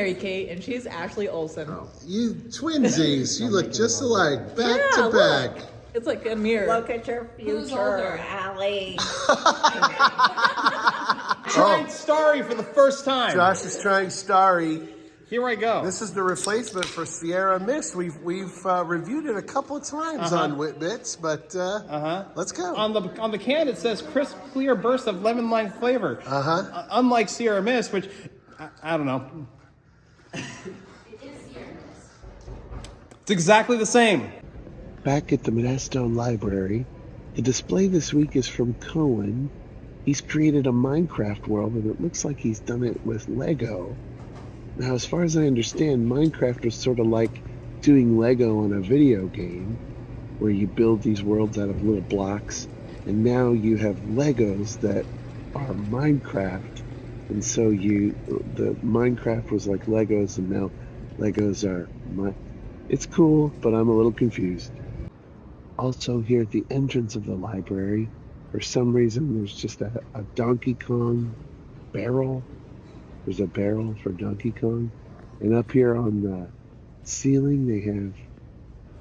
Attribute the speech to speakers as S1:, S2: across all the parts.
S1: Mary Kate, and she's Ashley Olsen.
S2: Oh, you twinsies. You look just alike, back to back.
S1: Look. It's like a mirror.
S3: Look at your future, Allie.
S4: Trying Starry for the first time.
S2: Josh is trying Starry.
S4: Here I go.
S2: This is the replacement for Sierra Mist. We've reviewed it a couple of times on Whitbits, but let's go.
S4: On the can it says crisp, clear burst of lemon lime flavor. Unlike Sierra Mist, which I don't know. It is Sierra Mist. It's exactly the same.
S5: Back at the Modesto Library, the display this week is from Cohen. He's created a Minecraft world, and it looks like he's done it with Lego. Now, as far as I understand, Minecraft was sort of like doing Lego on a video game, where you build these worlds out of little blocks, and now you have Legos that are Minecraft, and so the Minecraft was like Legos, and now Legos are It's cool, but I'm a little confused. Also, here at the entrance of the library, for some reason, there's just a Donkey Kong barrel. There's a barrel for Donkey Kong. And up here on the ceiling, they have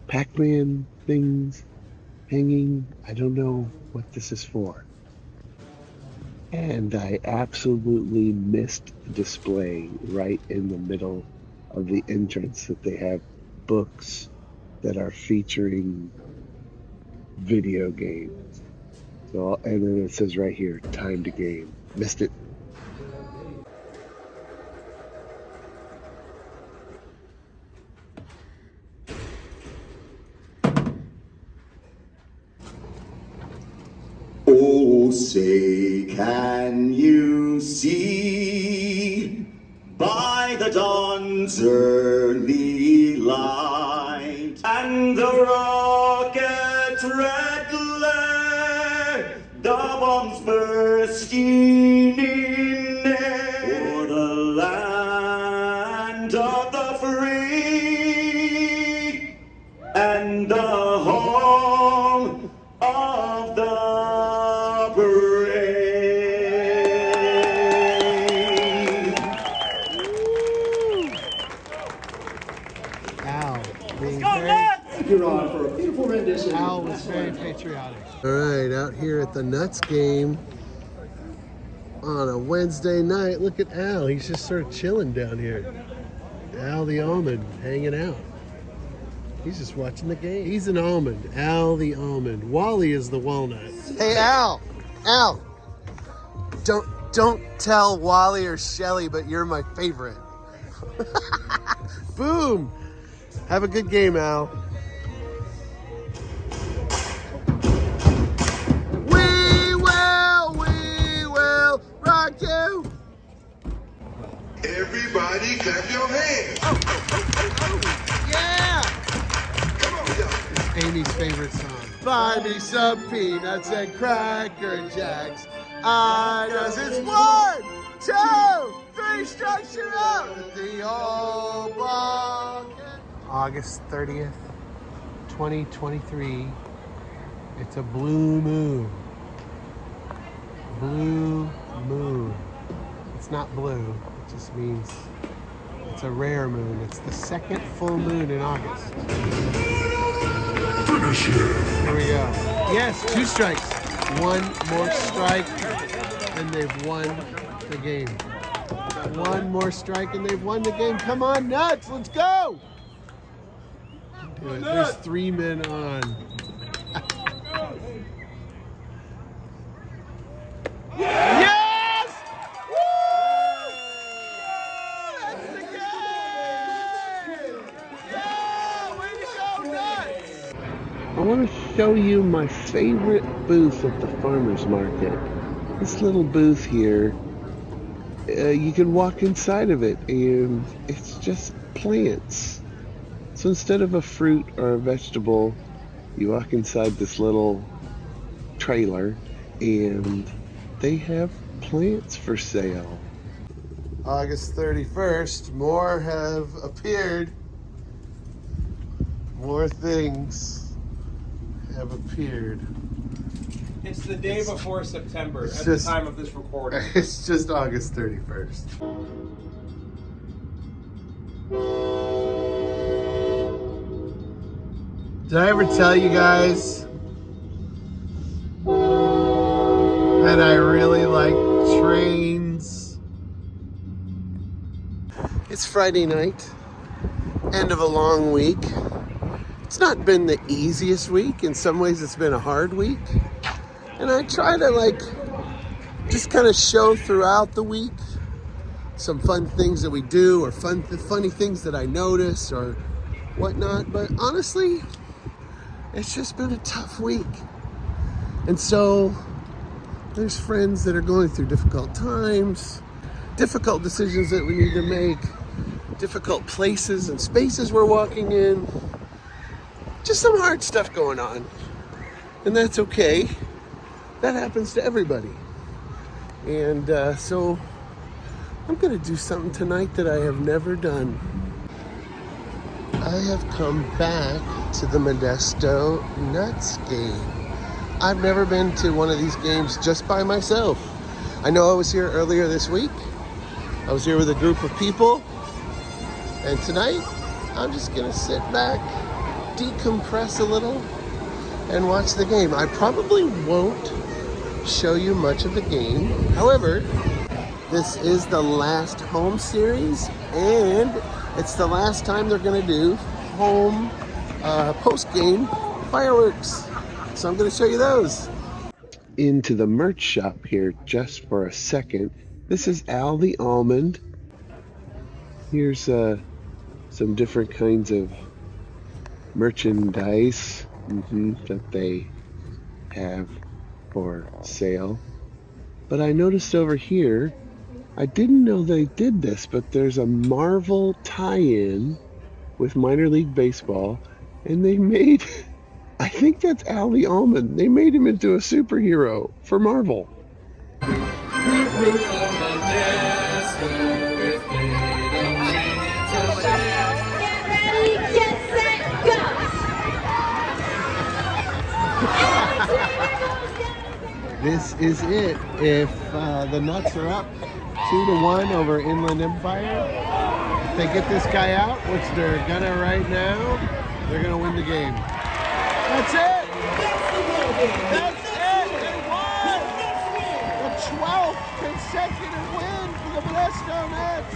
S5: Pac-Man things hanging. I don't know what this is for. And I absolutely missed the display right in the middle of the entrance that they have books that are featuring video games. So, and then it says right here, time to game. Missed it.
S6: Oh, say, can you see by the dawn's early light and the rocket's red glare, the bombs bursting in air, o'er the land of the free and the home of the brave.
S2: Al,
S7: You're on for a beautiful rendition.
S2: Al was very patriotic. All right, out here at the Nuts game on a Wednesday night. Look at Al. He's just sort of chilling down here. Al the almond hanging out. He's just watching the game. He's an almond. Al the almond. Wally is the walnut. Hey, Al. Al. Don't tell Wally or Shelly, but you're my favorite. Boom. Have a good game, Al. We will rock you.
S8: Everybody clap your hands.
S2: Yeah.
S8: Come on, y'all.
S2: Amy's favorite song. Buy me some peanuts and Cracker Jacks. I know it's 1, 2, 3 strikes you're out at the old bucket. August 30th, 2023. It's a blue moon. Blue moon. It's not blue. It just means it's a rare moon. It's the second full moon in August. Here we go. Yes, 2 strikes. 1 more strike, and they've won the game. 1 more strike, and they've won the game. Come on, Nuts, let's go! There's 3 men on. Yes! Woo! That's the game! Yeah! Way to go, Nuts!
S5: I want to show you my favorite booth at the farmer's market. This little booth here, you can walk inside of it and it's just plants. So instead of a fruit or a vegetable, you walk inside this little trailer and they have plants for sale. August 31st, more have appeared. More things have appeared.
S4: It's the day before September at
S2: just-
S4: the time of this recording.
S2: It's just August 31st. Did I ever tell you guys that I really like trains? It's Friday night, end of a long week. It's not been the easiest week. In some ways, it's been a hard week. And I try to just kind of show throughout the week some fun things that we do or funny things that I notice or whatnot. But honestly, it's just been a tough week. And so there's friends that are going through difficult times, difficult decisions that we need to make, difficult places and spaces we're walking in. Just some hard stuff going on. And that's okay. That happens to everybody. And so I'm going to do something tonight that I have never done. I have come back to the Modesto Nuts game. I've never been to one of these games just by myself. I know I was here earlier this week. I was here with a group of people. And tonight, I'm just going to sit back, decompress a little, and watch the game. I probably won't show you much of the game. However, this is the last home series, and it's the last time they're going to do home post-game fireworks. So I'm going to show you those.
S5: Into the merch shop here just for a second. This is Al the Almond. Here's some different kinds of merchandise that they have for sale. But I noticed over here, I didn't know they did this, but there's a Marvel tie-in with minor league baseball, and they made, I think that's Al the Almond. They made him into a superhero for Marvel.
S2: This is it. If the Nuts are up 2-1 over Inland Empire, if they get this guy out, which they're gonna right now, they're gonna win the game. That's it! That's it! They won! The 12th consecutive win for the Modesto Nuts!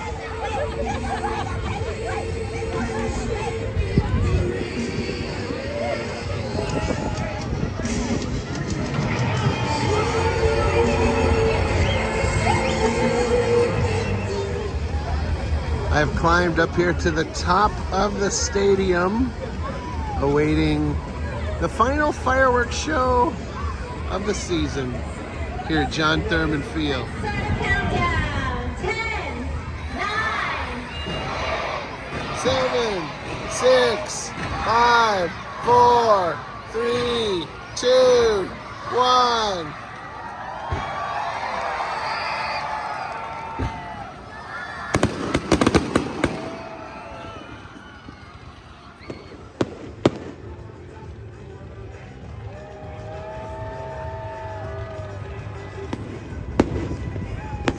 S2: I've climbed up here to the top of the stadium, awaiting the final fireworks show of the season here at John Thurman Field.
S3: Countdown. 10, 9.
S2: 7, 6, 5, 4, 3, 2, 1.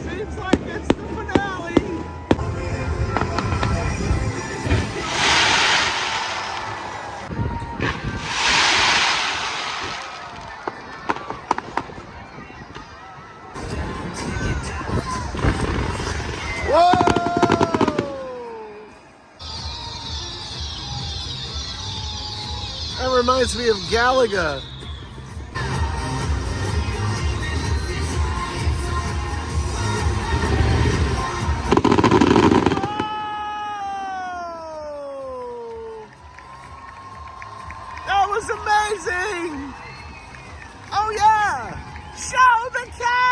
S2: Seems like it's the finale. Whoa! That reminds me of Galaga. That was amazing! Oh yeah! Show the cat!